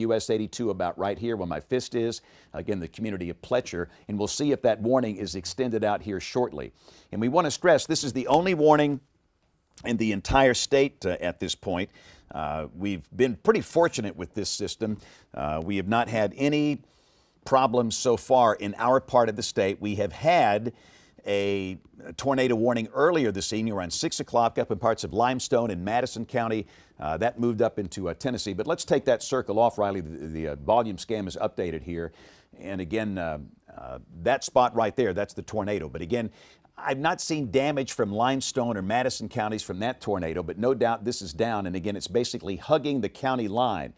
US 82 about right here where my fist is, again, the community of Pletcher, and we'll see if that warning is extended out here shortly. And we want to stress this is the only warning in the entire state at this point. We've been pretty fortunate with this system. We have not had any problems so far in our part of the state. We have had a tornado warning earlier this evening around 6 o'clock up in parts of Limestone and Madison County. That moved up into Tennessee. But let's take that circle off, Riley. The volume scan is updated here. And again, that spot right there, that's the tornado. But again, I've not seen damage from Limestone or Madison counties from that tornado, but no doubt this is down. And again, it's basically hugging the county line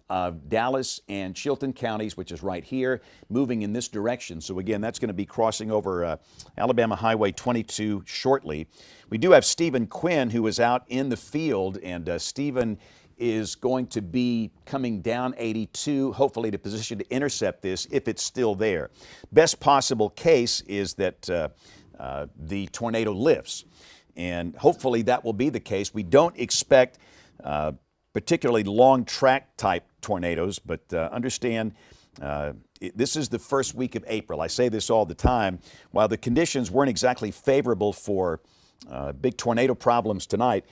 of Dallas and Chilton counties, which is right here, moving in this direction. So again, that's going to be crossing over Alabama Highway 22 shortly. We do have Stephen Quinn, who is out in the field, and Stephen is going to be coming down 82, hopefully to position to intercept this if it's still there. Best possible case is that the tornado lifts, and hopefully that will be the case. We don't expect particularly long track type tornadoes, but understand this is the first week of April. I say this all the time. While the conditions weren't exactly favorable for big tornado problems tonight,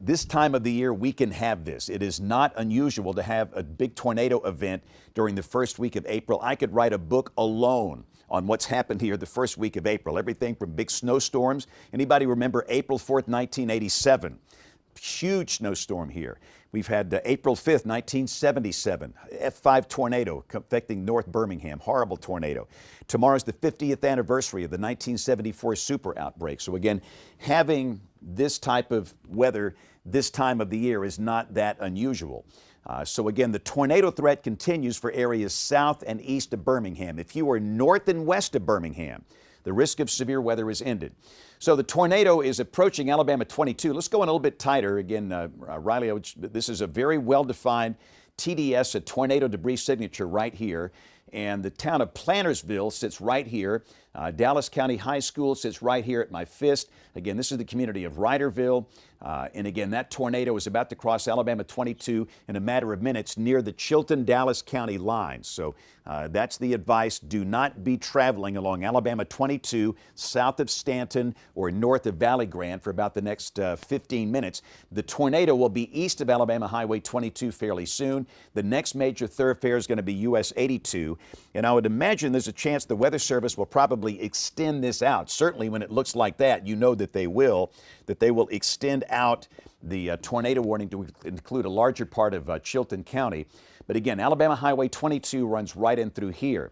this time of the year we can have this. It is not unusual to have a big tornado event during the first week of April. I could write a book alone on what's happened here the first week of April. Everything from big snowstorms. Anybody remember April 4th, 1987? Huge snowstorm here. We've had April 5th, 1977, F5 tornado affecting North Birmingham, horrible tornado. Tomorrow's the 50th anniversary of the 1974 super outbreak. So again, having this type of weather this time of the year is not that unusual. So again, the tornado threat continues for areas south and east of Birmingham. If you are north and west of Birmingham, the risk of severe weather is ended. So the tornado is approaching Alabama 22. Let's go in a little bit tighter. Again, Riley, this is a very well-defined TDS, a tornado debris signature right here. And the town of Plantersville sits right here. Dallas County High School sits right here at my fist. Again, this is the community of Ryderville. And again, that tornado is about to cross Alabama 22 in a matter of minutes near the Chilton-Dallas County line. So that's the advice. Do not be traveling along Alabama 22 south of Stanton or north of Valley Grande for about the next 15 minutes. The tornado will be east of Alabama Highway 22 fairly soon. The next major thoroughfare is going to be US 82. And I would imagine there's a chance the Weather Service will probably extend this out. Certainly when it looks like that, you know that they will extend out the tornado warning to include a larger part of Chilton County. But again, Alabama Highway 22 runs right in through here.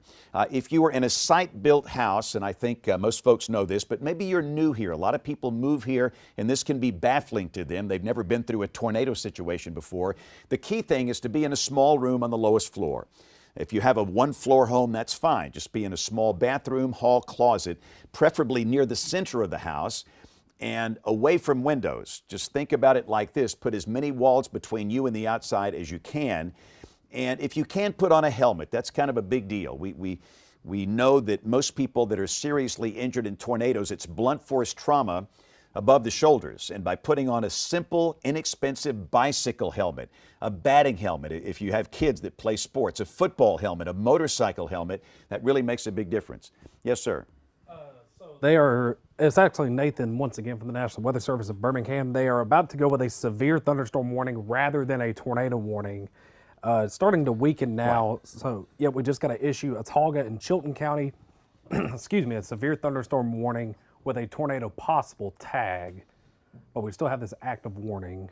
If you were in a site-built house, and I think most folks know this, but maybe you're new here. A lot of people move here, and this can be baffling to them. They've never been through a tornado situation before. The key thing is to be in a small room on the lowest floor. If you have a one-floor home, that's fine. Just be in a small bathroom, hall, closet, preferably near the center of the house and away from windows. Just think about it like this. Put as many walls between you and the outside as you can. And if you can, put on a helmet. That's kind of a big deal. We know that most people that are seriously injured in tornadoes, it's blunt force trauma above the shoulders. And by putting on a simple, inexpensive bicycle helmet, a batting helmet, if you have kids that play sports, a football helmet, a motorcycle helmet, that really makes a big difference. Yes, sir. It's actually Nathan once again from the National Weather Service of Birmingham. They are about to go with a severe thunderstorm warning rather than a tornado warning. It's starting to weaken now. Right. So yeah, we just got to issue a Tauga and Chilton County, excuse me, a severe thunderstorm warning with a tornado possible tag, but we still have this active warning.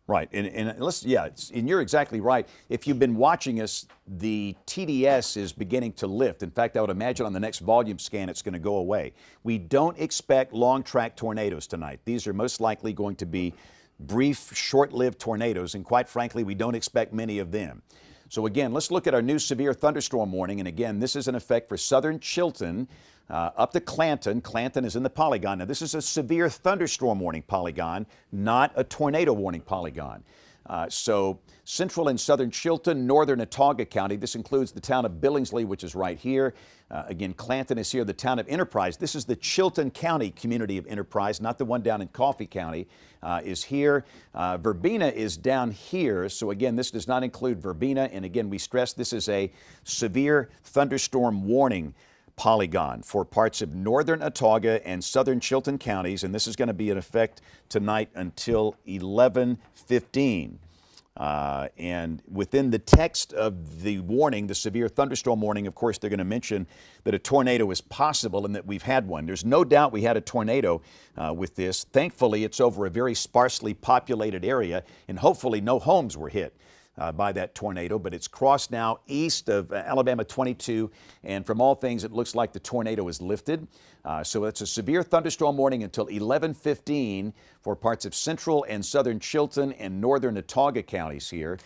Right, and you're exactly right. If you've been watching us, the TDS is beginning to lift. In fact, I would imagine on the next volume scan it's going to go away. We don't expect long track tornadoes tonight. These are most likely going to be brief, short-lived tornadoes, and quite frankly, we don't expect many of them. So again, let's look at our new severe thunderstorm warning, and again, this is in effect for southern Chilton, up to Clanton. Clanton is in the polygon. Now, this is a severe thunderstorm warning polygon, not a tornado warning polygon. So central and southern Chilton, northern Autauga County. This includes the town of Billingsley, which is right here. Again, Clanton is here, the town of Enterprise. This is the Chilton County community of Enterprise, not the one down in Coffee County, is here. Verbena is down here. So again, this does not include Verbena. And again, we stress this is a severe thunderstorm warning polygon for parts of northern Autauga and southern Chilton counties, and this is going to be in effect tonight until 11:15. And within the text of the warning, the severe thunderstorm warning, of course, they're going to mention that a tornado is possible and that we've had one. There's no doubt we had a tornado with this. Thankfully, it's over a very sparsely populated area, and hopefully no homes were hit by that tornado, but it's crossed now east of Alabama 22, and from all things, it looks like the tornado is lifted. So it's a severe thunderstorm warning until 11:15 for parts of central and southern Chilton and northern Autauga counties here.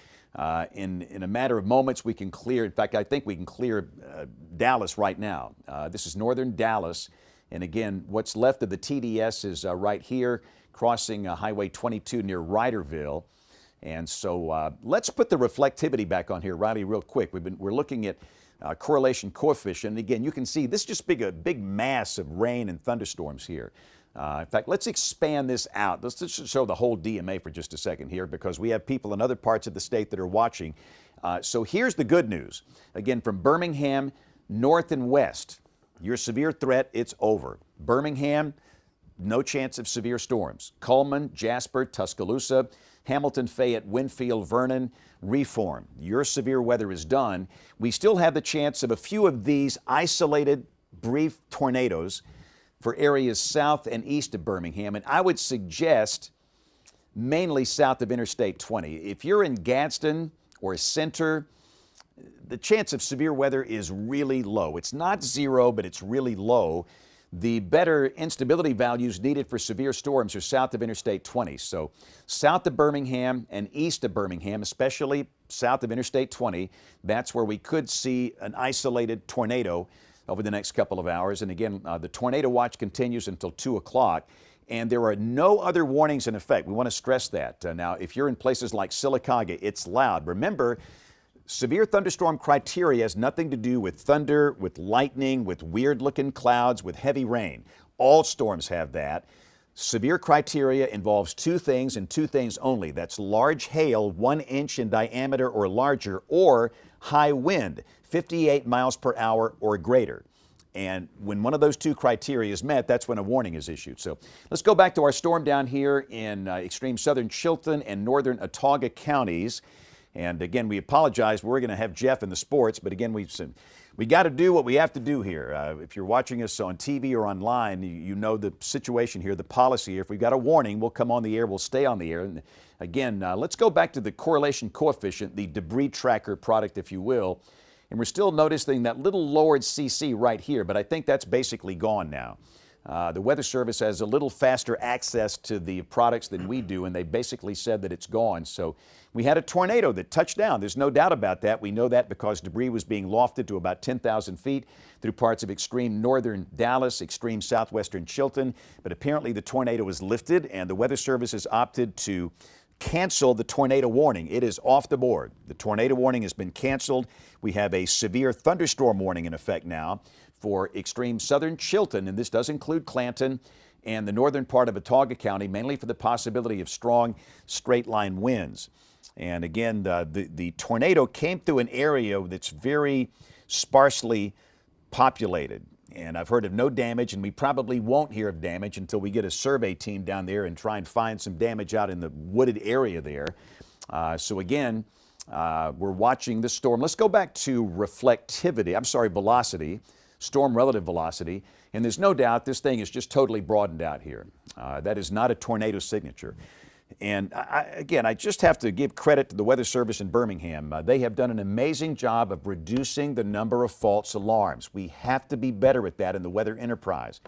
In a matter of moments, we can clear, in fact, I think we can clear Dallas right now. This is northern Dallas, and again, what's left of the TDS is right here, crossing Highway 22 near Ryderville. And so let's put the reflectivity back on here, Riley, real quick. We're looking at correlation coefficient. And again, you can see this is just a big mass of rain and thunderstorms here. In fact, let's expand this out. Let's just show the whole DMA for just a second here, because we have people in other parts of the state that are watching. So here's the good news. Again, from Birmingham, north and west, your severe threat, it's over. Birmingham, no chance of severe storms. Cullman, Jasper, Tuscaloosa, Hamilton, Fayette, Winfield, Vernon, Reform. Your severe weather is done. We still have the chance of a few of these isolated, brief tornadoes for areas south and east of Birmingham, and I would suggest mainly south of Interstate 20. If you're in Gadsden or Center, the chance of severe weather is really low. It's not zero, but it's really low. The better instability values needed for severe storms are south of Interstate 20. So south of Birmingham and east of Birmingham, especially south of Interstate 20, that's where we could see an isolated tornado over the next couple of hours. And again, the tornado watch continues until 2 o'clock. And there are no other warnings in effect. We want to stress that. Now, if you're in places like Sylacauga, it's loud. Remember, severe thunderstorm criteria has nothing to do with thunder, with lightning, with weird-looking clouds, with heavy rain. All storms have that. Severe criteria involves two things and two things only. That's large hail, 1 inch in diameter or larger, or high wind, 58 miles per hour or greater. And when one of those two criteria is met, that's when a warning is issued. So let's go back to our storm down here in extreme southern Chilton and northern Autauga counties. And again, we apologize. We're going to have Jeff in the sports, but again, we got to do what we have to do here. If you're watching us on TV or online, you know the situation here, the policy here. If we've got a warning, we'll come on the air, we'll stay on the air. And again, let's go back to the correlation coefficient, the debris tracker product, if you will. And we're still noticing that little lowered CC right here, but I think that's basically gone now. The Weather Service has a little faster access to the products than we do, and they basically said that it's gone. So we had a tornado that touched down. There's no doubt about that. We know that because debris was being lofted to about 10,000 feet through parts of extreme northern Dallas, extreme southwestern Chilton. But apparently the tornado was lifted, and the Weather Service has opted to cancel the tornado warning. It is off the board. The tornado warning has been canceled. We have a severe thunderstorm warning in effect now for extreme southern Chilton, and this does include Clanton and the northern part of Autauga County, mainly for the possibility of strong straight-line winds. And again, the tornado came through an area that's very sparsely populated. And I've heard of no damage, and we probably won't hear of damage until we get a survey team down there and try and find some damage out in the wooded area there. So again, we're watching this storm. Let's go back to velocity, storm relative velocity. And there's no doubt this thing is just totally broadened out here. That is not a tornado signature. And again, I just have to give credit to the Weather Service in Birmingham. They have done an amazing job of reducing the number of false alarms. We have to be better at that in the weather enterprise.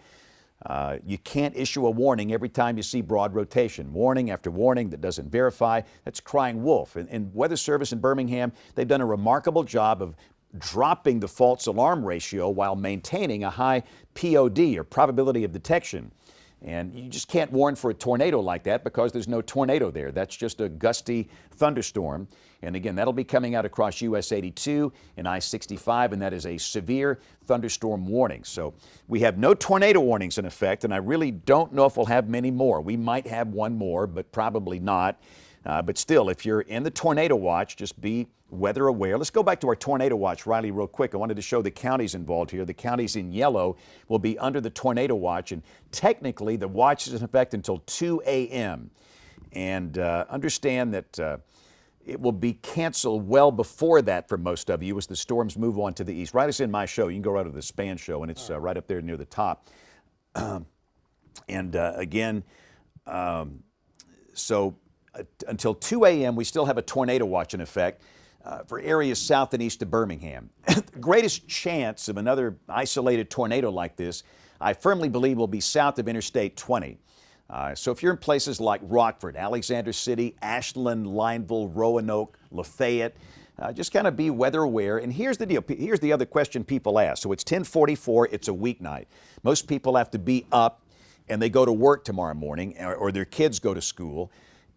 You can't issue a warning every time you see broad rotation. Warning after warning that doesn't verify, that's crying wolf. And Weather Service in Birmingham, they've done a remarkable job of dropping the false alarm ratio while maintaining a high POD, or probability of detection. And you just can't warn for a tornado like that because there's no tornado there. That's just a gusty thunderstorm. And again, that'll be coming out across US 82 and I-65, and that is a severe thunderstorm warning. So we have no tornado warnings in effect, and I really don't know if we'll have many more. We might have one more, but probably not. But still, if you're in the tornado watch, just be weather aware. Let's go back to our tornado watch, Riley, real quick. I wanted to show the counties involved here. The counties in yellow will be under the tornado watch, and technically the watch is in effect until 2 a.m. And understand that it will be canceled well before that for most of you as the storms move on to the east. Right, it's in my show. You can go right to the Spann show, and it's right up there near the top. So until 2 a.m., we still have a tornado watch in effect for areas south and east of Birmingham. The greatest chance of another isolated tornado like this, I firmly believe, will be south of Interstate 20. So if you're in places like Rockford, Alexander City, Ashland, Lineville, Roanoke, Lafayette, just kind of be weather aware. And here's the deal. Here's the other question people ask. So it's 10:44. It's a weeknight. Most people have to be up, and they go to work tomorrow morning, or their kids go to school.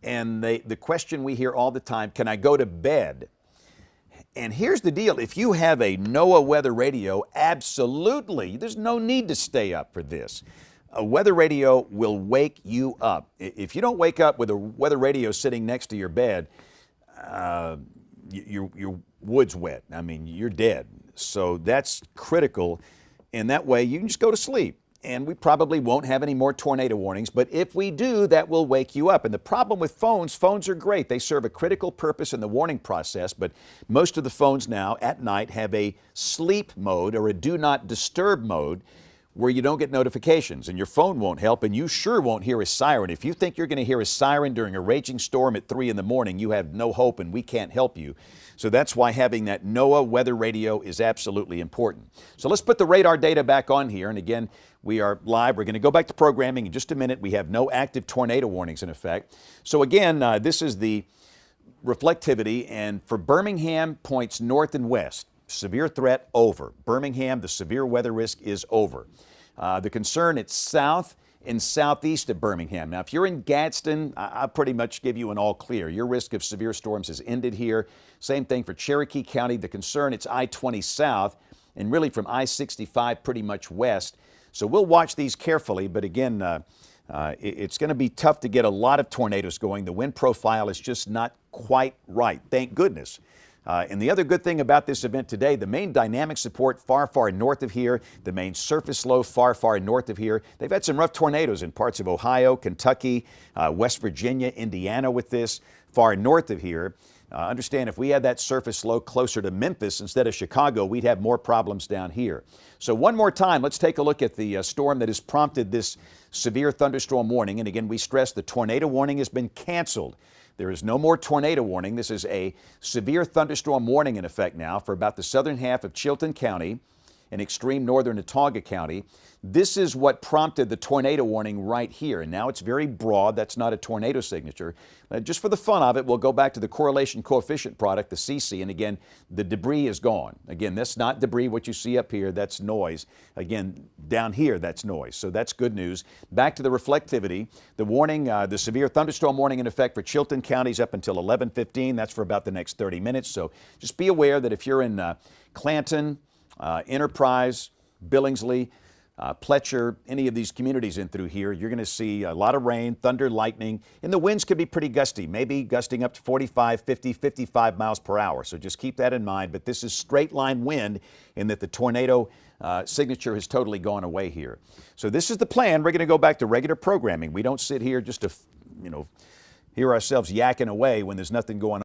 And the question we hear all the time, can I go to bed? And here's the deal. If you have a NOAA weather radio, absolutely, there's no need to stay up for this. A weather radio will wake you up. If you don't wake up with a weather radio sitting next to your bed, your wood's wet. I mean, you're dead. So that's critical. And that way you can just go to sleep. And we probably won't have any more tornado warnings, but if we do, that will wake you up. And the problem with phones are great. They serve a critical purpose in the warning process, but most of the phones now at night have a sleep mode or a do not disturb mode where you don't get notifications, and your phone won't help, and you sure won't hear a siren. If you think you're going to hear a siren during a raging storm at 3 in the morning, you have no hope, and we can't help you. So that's why having that NOAA weather radio is absolutely important. So let's put the radar data back on here, and again, we are live. We're going to go back to programming in just a minute. We have no active tornado warnings in effect. So again, this is the reflectivity, and for Birmingham, points north and west. Severe threat over. Birmingham, the severe weather risk is over. The concern, it's south and southeast of Birmingham. Now, if you're in Gadsden, I'll pretty much give you an all clear. Your risk of severe storms has ended here. Same thing for Cherokee County. The concern, it's I-20 south and really from I-65 pretty much west. So we'll watch these carefully, but again, it's going to be tough to get a lot of tornadoes going. The wind profile is just not quite right, thank goodness. And the other good thing about this event today, the main dynamic support far north of here, the main surface low far north of here. They've had some rough tornadoes in parts of Ohio, Kentucky, West Virginia, Indiana with this, far north of here. Understand, if we had that surface low closer to Memphis instead of Chicago, we'd have more problems down here. So one more time, let's take a look at the storm that has prompted this severe thunderstorm warning. And again, we stress the tornado warning has been canceled. There is no more tornado warning. This is a severe thunderstorm warning in effect now for about the southern half of Chilton County and extreme northern Autauga County. This is what prompted the tornado warning right here. And now it's very broad. That's not a tornado signature. Just for the fun of it, we'll go back to the correlation coefficient product, the CC, and again, the debris is gone. Again, that's not debris, what you see up here, that's noise. Again, down here, that's noise. So that's good news. Back to the reflectivity. The warning, the severe thunderstorm warning in effect for Chilton counties up until 11:15. That's for about the next 30 minutes. So just be aware that if you're in Clanton, Enterprise, Billingsley, Pletcher, any of these communities in through here, you're going to see a lot of rain, thunder, lightning, and the winds could be pretty gusty, maybe gusting up to 45, 50, 55 miles per hour. So just keep that in mind. But this is straight line wind in that the tornado signature has totally gone away here. So this is the plan. We're going to go back to regular programming. We don't sit here just to, hear ourselves yakking away when there's nothing going on.